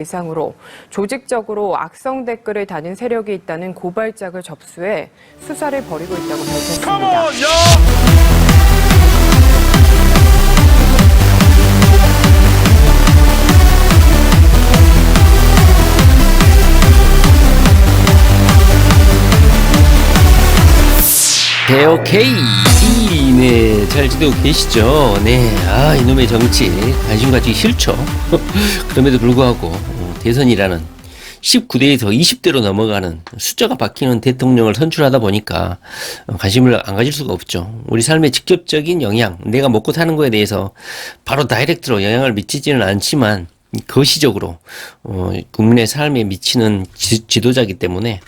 이상으로 조직적으로 악성 댓글을 다는 세력이 있다는 고발장을 접수해 수사를 벌이고 있다고 밝혔습니다. 오케이. 네, 잘 지내고 계시죠? 네, 이놈의 정치 관심 가지기 싫죠. 그럼에도 불구하고 대선이라는 19대에서 20대로 넘어가는 숫자가 바뀌는 대통령을 선출하다 보니까 관심을 안 가질 수가 없죠. 우리 삶에 직접적인 영향, 내가 먹고 사는 거에 대해서 바로 다이렉트로 영향을 미치지는 않지만 거시적으로 국민의 삶에 미치는 지도자이기 때문에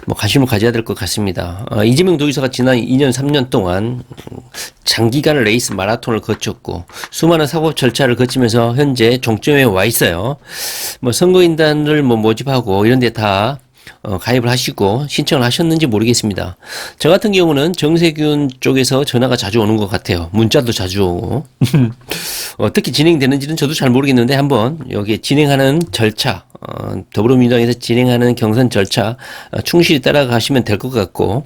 관심을 가져야 될 것 같습니다. 이재명 도지사가 지난 2년 3년 동안 장기간 레이스 마라톤을 거쳤고 수많은 사법 절차를 거치면서 현재 종점에 와 있어요. 선거인단을 모집하고 이런 데 다 가입을 하시고 신청을 하셨는지 모르겠습니다. 저 같은 경우는 정세균 쪽에서 전화가 자주 오는 것 같아요. 문자도 자주 오고. 어떻게 진행되는지는 저도 잘 모르겠는데 한번 여기에 진행하는 절차, 더불어민주당에서 진행하는 경선 절차 충실히 따라가시면 될 것 같고,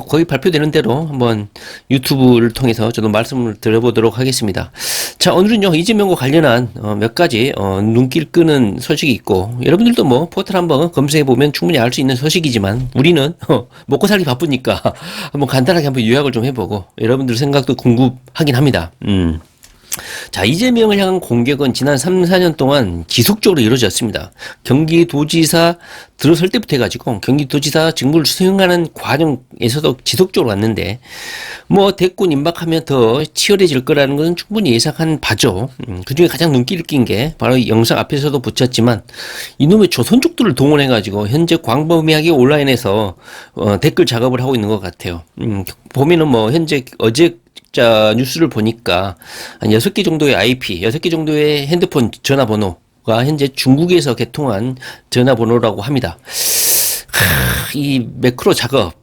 거의 발표되는 대로 한번 유튜브를 통해서 저도 말씀을 드려보도록 하겠습니다. 자, 오늘은요, 이재명과 관련한 몇 가지 눈길 끄는 소식이 있고, 여러분들도 포털 한번 검색해보면 충분히 알 수 있는 소식이지만, 우리는 먹고 살기 바쁘니까 한번 간단하게 한번 요약을 좀 해보고, 여러분들 생각도 궁금하긴 합니다. 자, 이재명을 향한 공격은 지난 3, 4년 동안 지속적으로 이루어졌습니다. 경기도지사 들어설 때부터 해가지고 경기도지사 직무를 수행하는 과정에서도 지속적으로 왔는데 대권 임박하면 더 치열해질 거라는 것은 충분히 예상한 바죠. 그중에 가장 눈길을 낀 게 바로 영상 앞에서도 붙였지만 이놈의 조선족들을 동원해가지고 현재 광범위하게 온라인에서 댓글 작업을 하고 있는 것 같아요. 보면은 현재 어제 자, 뉴스를 보니까 한 6개 정도의 IP, 6개 정도의 핸드폰 전화번호가 현재 중국에서 개통한 전화번호라고 합니다. 이 매크로 작업,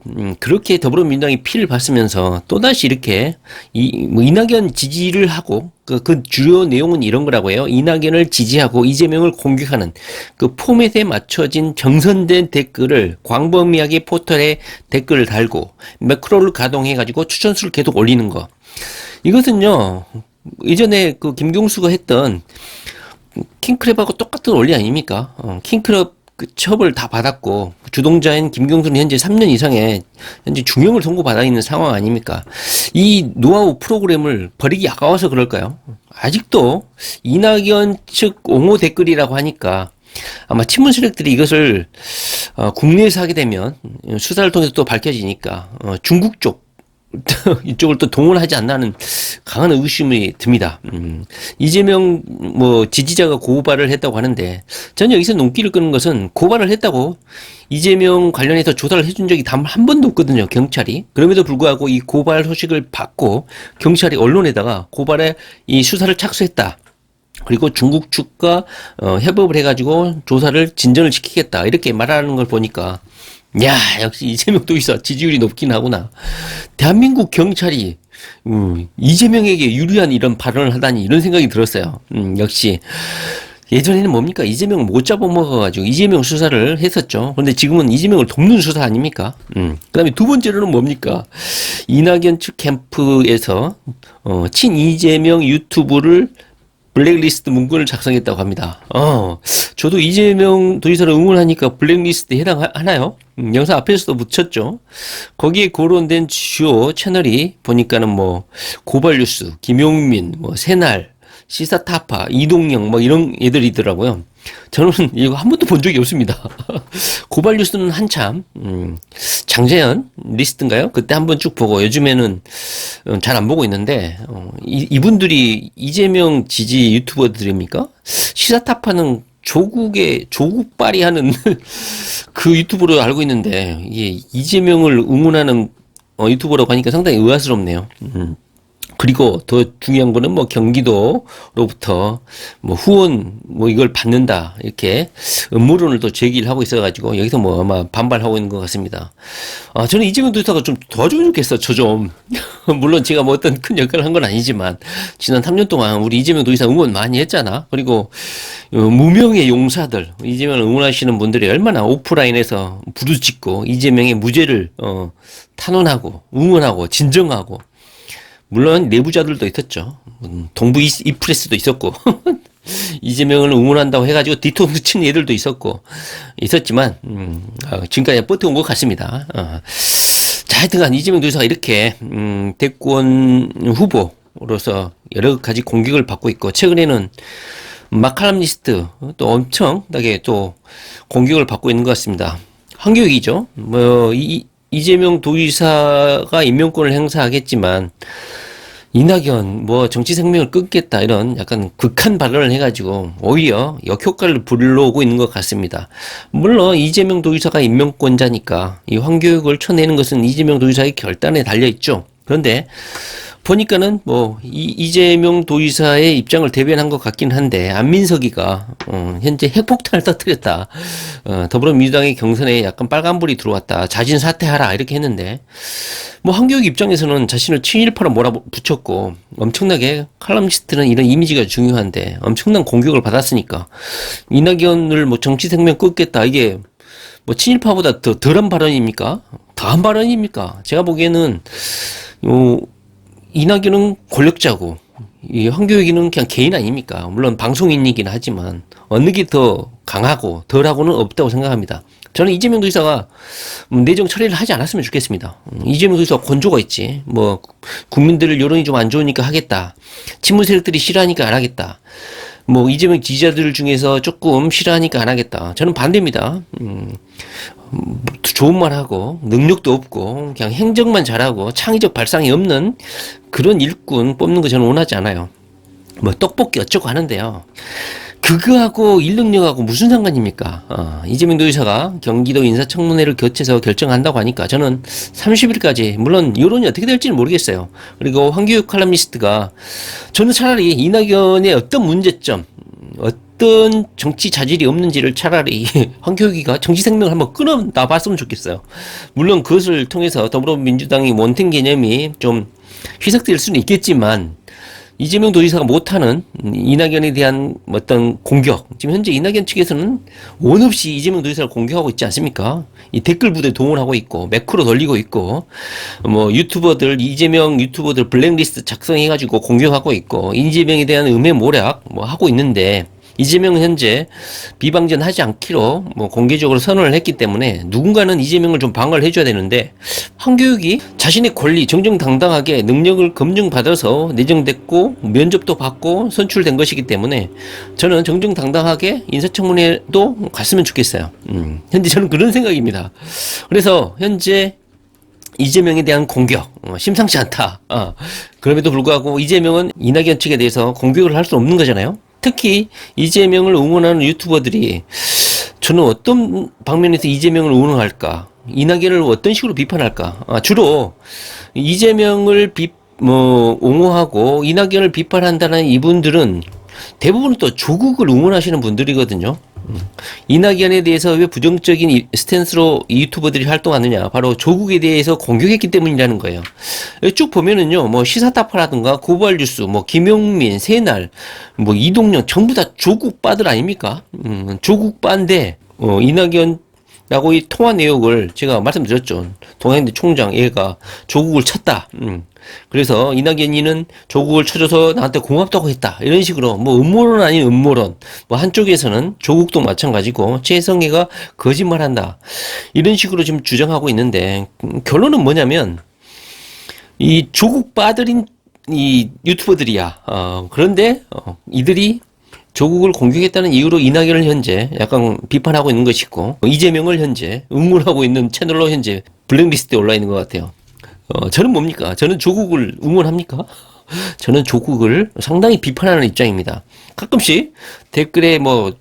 그렇게 더불어민주당이 피를 봤으면서 또다시 이렇게 이낙연 지지를 하고 그 주요 내용은 이런 거라고 해요. 이낙연을 지지하고 이재명을 공격하는 그 포맷에 맞춰진 정선된 댓글을 광범위하게 포털에 댓글을 달고 매크로를 가동해가지고 추천수를 계속 올리는 거. 이것은요, 예전에 그 김경수가 했던 킹크랩하고 똑같은 원리 아닙니까? 킹크랩 그 처벌 다 받았고 주동자인 김경수는 현재 3년 이상의 현재 중형을 선고받아 있는 상황 아닙니까? 이 노하우 프로그램을 버리기 아까워서 그럴까요? 아직도 이낙연 측 옹호 댓글이라고 하니까 아마 친문 세력들이 이것을 국내에서 하게 되면 수사를 통해서 또 밝혀지니까 중국 쪽 이쪽을 또 동원하지 않나 하는 강한 의심이 듭니다. 이재명 지지자가 고발을 했다고 하는데 저는 여기서 눈길을 끄는 것은 고발을 했다고 이재명 관련해서 조사를 해준 적이 단 한 번도 없거든요, 경찰이. 그럼에도 불구하고 이 고발 소식을 받고 경찰이 언론에다가 고발에 이 수사를 착수했다. 그리고 중국 측과 협업을 해가지고 조사를 진전을 시키겠다 이렇게 말하는 걸 보니까 야, 역시 이재명 도지사 지지율이 높긴 하구나. 대한민국 경찰이 이재명에게 유리한 이런 발언을 하다니 이런 생각이 들었어요. 역시 예전에는 뭡니까? 이재명 못 잡아먹어가지고 이재명 수사를 했었죠. 그런데 지금은 이재명을 돕는 수사 아닙니까? 그 다음에 두 번째로는 뭡니까? 이낙연 측 캠프에서 친 이재명 유튜브를 블랙리스트 문구를 작성했다고 합니다. 저도 이재명 도지사를 응원하니까 블랙리스트에 해당하나요? 영상 앞에서도 붙였죠. 거기에 거론된 주요 채널이 보니까는 고발뉴스, 김용민, 새날, 시사타파, 이동영 이런 애들이더라고요. 저는 이거 한 번도 본 적이 없습니다. 고발뉴스는 한참 장재현 리스트인가요? 그때 한번 쭉 보고 요즘에는 잘 안 보고 있는데 이분들이 이재명 지지 유튜버들입니까? 시사타파는 조국발이 하는 그 유튜브로 알고 있는데 이재명을 응원하는 유튜버라고 하니까 상당히 의아스럽네요. 그리고 더 중요한 거는 뭐 경기도로부터 뭐 후원 뭐 이걸 받는다 이렇게 음모론을 또 제기를 하고 있어가지고 여기서 뭐 아마 반발하고 있는 것 같습니다. 저는 이재명 도지사가 좀 도와주면 좋겠어. 저 좀 물론 제가 뭐 어떤 큰 역할을 한 건 아니지만 지난 3년 동안 우리 이재명 도지사 응원 많이 했잖아. 그리고 무명의 용사들 이재명을 응원하시는 분들이 얼마나 오프라인에서 부르짖고 이재명의 무죄를 탄원하고 응원하고 진정하고. 물론 내부자들도 있었죠. 동부 이프레스도 있었고 이재명을 응원한다고 해가지고 뒤통수 친 애들도 있었지만 지금까지 버텨온 것 같습니다. 자, 하여튼간 이재명 도지사가 이렇게 대권 후보로서 여러 가지 공격을 받고 있고 최근에는 마칼럼니스트 또 엄청나게 또 공격을 받고 있는 것 같습니다. 한교익이죠. 뭐 이재명 도지사가 임명권을 행사하겠지만 이낙연 뭐 정치 생명을 끊겠다 이런 약간 극한 발언을 해가지고 오히려 역효과를 불러오고 있는 것 같습니다. 물론 이재명 도지사가 임명권자니까 이 황교익을 쳐내는 것은 이재명 도지사의 결단에 달려있죠. 그런데 보니까는 뭐 이재명 도지사의 입장을 대변한 것 같긴 한데 안민석이가 현재 핵폭탄을 터뜨렸다. 더불어민주당의 경선에 약간 빨간불이 들어왔다. 자진 사퇴하라 이렇게 했는데 뭐 한교익 입장에서는 자신을 친일파로 몰아붙였고 엄청나게 칼럼니스트는 이런 이미지가 중요한데 엄청난 공격을 받았으니까 이낙연을 뭐 정치 생명 끊겠다 이게 뭐 친일파보다 더 덜한 발언입니까? 더한 발언입니까? 제가 보기에는 이낙연은 권력자고 이 황교익이는 그냥 개인 아닙니까? 물론 방송인이긴 하지만 어느 게 더 강하고 덜하고는 없다고 생각합니다. 저는 이재명 도지사가 내정 처리를 하지 않았으면 좋겠습니다. 이재명 도지사가 건조가 있지. 뭐 국민들 여론이 좀 안 좋으니까 하겠다. 친문 세력들이 싫어하니까 안 하겠다. 뭐 이재명 지지자들 중에서 조금 싫어하니까 안 하겠다. 저는 반대입니다. 좋은 말 하고 능력도 없고 그냥 행정만 잘하고 창의적 발상이 없는 그런 일꾼 뽑는 거 저는 원하지 않아요. 뭐 떡볶이 어쩌고 하는데요. 그거하고 일 능력하고 무슨 상관입니까? 이재명 도지사가 경기도 인사청문회를 거쳐서 결정한다고 하니까 저는 30일까지 물론 여론이 어떻게 될지는 모르겠어요. 그리고 황교익 칼럼니스트가 저는 차라리 이낙연의 어떤 문제점 어떤 정치 자질이 없는지를 차라리 황교익이가 정치 생명을 한번 끊어놔 봤으면 좋겠어요. 물론 그것을 통해서 더불어민주당이 원팀 개념이 좀 희석될 수는 있겠지만 이재명 도지사가 못하는 이낙연에 대한 어떤 공격 지금 현재 이낙연 측에서는 원 없이 이재명 도지사를 공격하고 있지 않습니까? 이 댓글 부대 동원하고 있고 매크로 돌리고 있고 뭐 유튜버들 이재명 유튜버들 블랙리스트 작성해가지고 공격하고 있고 이재명에 대한 음해모략 뭐 하고 있는데 이재명은 현재 비방전하지 않기로 뭐 공개적으로 선언을 했기 때문에 누군가는 이재명을 좀 방어를 해줘야 되는데 황교익이 자신의 권리 정정당당하게 능력을 검증받아서 내정됐고 면접도 받고 선출된 것이기 때문에 저는 정정당당하게 인사청문회도 갔으면 좋겠어요. 현재 저는 그런 생각입니다. 그래서 현재 이재명에 대한 공격 심상치 않다. 그럼에도 불구하고 이재명은 이낙연 측에 대해서 공격을 할 수 없는 거잖아요. 특히 이재명을 응원하는 유튜버들이 저는 어떤 방면에서 이재명을 응원할까? 이낙연을 어떤 식으로 비판할까? 주로 이재명을 옹호하고 이낙연을 비판한다는 이분들은 대부분 또 조국을 응원하시는 분들이거든요. 이낙연에 대해서 왜 부정적인 스탠스로 이 유튜버들이 활동하느냐? 바로 조국에 대해서 공격했기 때문이라는 거예요. 쭉 보면은요, 뭐 시사타파라든가 고발뉴스, 뭐 김용민, 새날, 뭐 이동영 전부 다 조국빠들 아닙니까? 조국빠인데 이낙연하고 이 통화 내용을 제가 말씀드렸죠. 동양대 총장 얘가 조국을 쳤다. 그래서 이낙연이는 조국을 쳐줘서 나한테 고맙다고 했다. 이런 식으로 뭐 음모론 아닌 음모론. 뭐 한쪽에서는 조국도 마찬가지고 최성애가 거짓말한다. 이런 식으로 지금 주장하고 있는데 결론은 뭐냐면 이 조국 빠들인 이 유튜버들이야. 그런데 이들이 조국을 공격했다는 이유로 이낙연을 현재 약간 비판하고 있는 것이고 이재명을 현재 응원하고 있는 채널로 현재 블랙리스트에 올라 있는 것 같아요. 저는 뭡니까? 저는 조국을 응원합니까? 저는 조국을 상당히 비판하는 입장입니다. 가끔씩 댓글에 뭐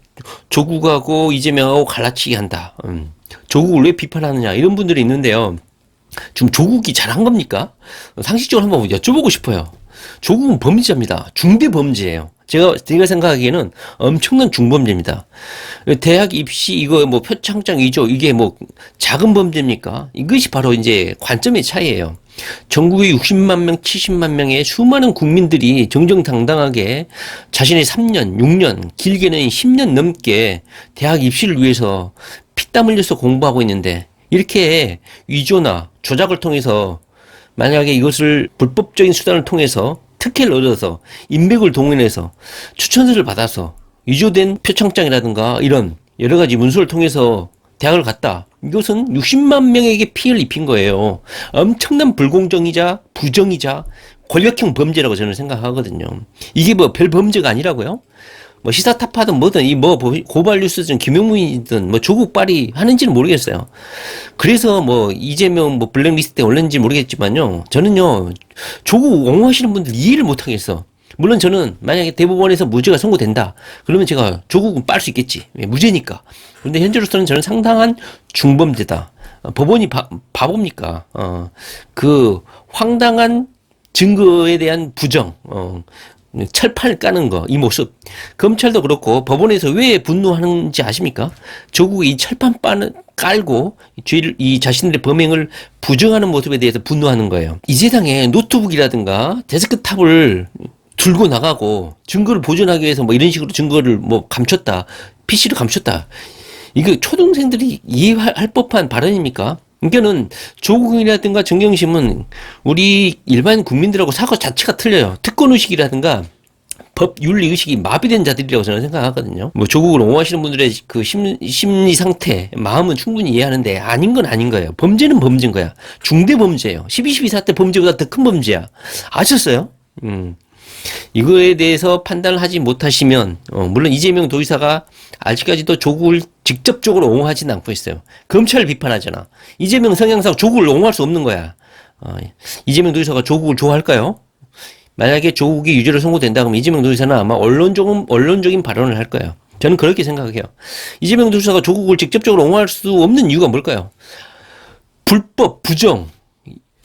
조국하고 이재명하고 갈라치기 한다. 조국을 왜 비판하느냐 이런 분들이 있는데요. 지금 조국이 잘한 겁니까? 상식적으로 한번 여쭤보고 싶어요. 조국은 범죄자입니다. 중대 범죄예요. 제가 생각하기에는 엄청난 중범죄입니다. 대학 입시 이거 뭐 표창장 위조 이게 뭐 작은 범죄입니까? 이것이 바로 이제 관점의 차이예요. 전국의 60만 명, 70만 명의 수많은 국민들이 정정당당하게 자신의 3년, 6년, 길게는 10년 넘게 대학 입시를 위해서 피땀 흘려서 공부하고 있는데 이렇게 위조나 조작을 통해서 만약에 이것을 불법적인 수단을 통해서 특혜를 얻어서 인맥을 동원해서 추천서를 받아서 위조된 표창장이라든가 이런 여러 가지 문서를 통해서 대학을 갔다. 이것은 60만 명에게 피해를 입힌 거예요. 엄청난 불공정이자 부정이자 권력형 범죄라고 저는 생각하거든요. 이게 뭐 별 범죄가 아니라고요? 뭐 시사타파든 뭐든 이 뭐 고발 뉴스든 김용민이든 뭐 조국 발의 하는지는 모르겠어요. 그래서 뭐 이재명 뭐 블랙리스트에 올렸는지 모르겠지만요. 저는요 조국 옹호하시는 분들 이해를 못 하겠어. 물론 저는 만약에 대법원에서 무죄가 선고된다. 그러면 제가 조국은 빨 수 있겠지. 무죄니까. 그런데 현재로서는 저는 상당한 중범죄다. 법원이 바보입니까? 그 황당한 증거에 대한 부정, 철판을 까는 거, 이 모습. 검찰도 그렇고 법원에서 왜 분노하는지 아십니까? 조국이 이 철판 깔고 이 자신들의 범행을 부정하는 모습에 대해서 분노하는 거예요. 이 세상에 노트북이라든가 데스크탑을 들고 나가고 증거를 보존하기 위해서 뭐 이런 식으로 증거를 뭐 감췄다. PC를 감췄다. 이거 초등생들이 이해할 법한 발언입니까? 그러니까는 조국이라든가 정경심은 우리 일반 국민들하고 사고 자체가 틀려요. 특권의식이라든가 법 윤리 의식이 마비된 자들이라고 저는 생각하거든요. 뭐 조국을 옹호하시는 분들의 그 심리 상태, 마음은 충분히 이해하는데 아닌 건 아닌 거예요. 범죄는 범죄인 거야. 중대 범죄예요. 12.12 사태 범죄보다 더 큰 범죄야. 아셨어요? 이거에 대해서 판단을 하지 못하시면 물론 이재명 도지사가 아직까지도 조국을 직접적으로 옹호하지는 않고 있어요. 검찰을 비판하잖아. 이재명 성향상 조국을 옹호할 수 없는 거야. 이재명 도지사가 조국을 좋아할까요? 만약에 조국이 유죄로 선고된다 그러면 이재명 도지사는 아마 언론적인 발언을 할 거예요. 저는 그렇게 생각해요. 이재명 도지사가 조국을 직접적으로 옹호할 수 없는 이유가 뭘까요? 불법, 부정,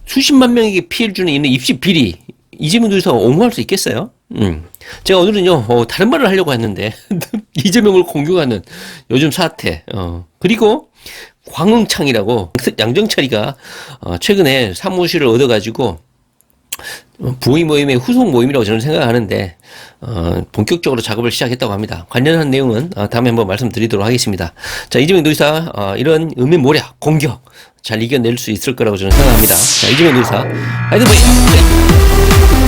수십만 명에게 피해를 주는 이런 입시 비리, 이재명 도지사가 옹호할 수 있겠어요? 제가 오늘은요, 다른 말을 하려고 했는데, 이재명을 공격하는 요즘 사태, 그리고 광흥창이라고 양정철이가 최근에 사무실을 얻어가지고, 부의 모임의 후속 모임이라고 저는 생각하는데, 본격적으로 작업을 시작했다고 합니다. 관련한 내용은 다음에 한번 말씀드리도록 하겠습니다. 자, 이재명 도지사, 이런 음해모략, 공격, 잘 이겨낼 수 있을 거라고 저는 생각합니다. 자, 이재명 도지사, 하여튼 뭐,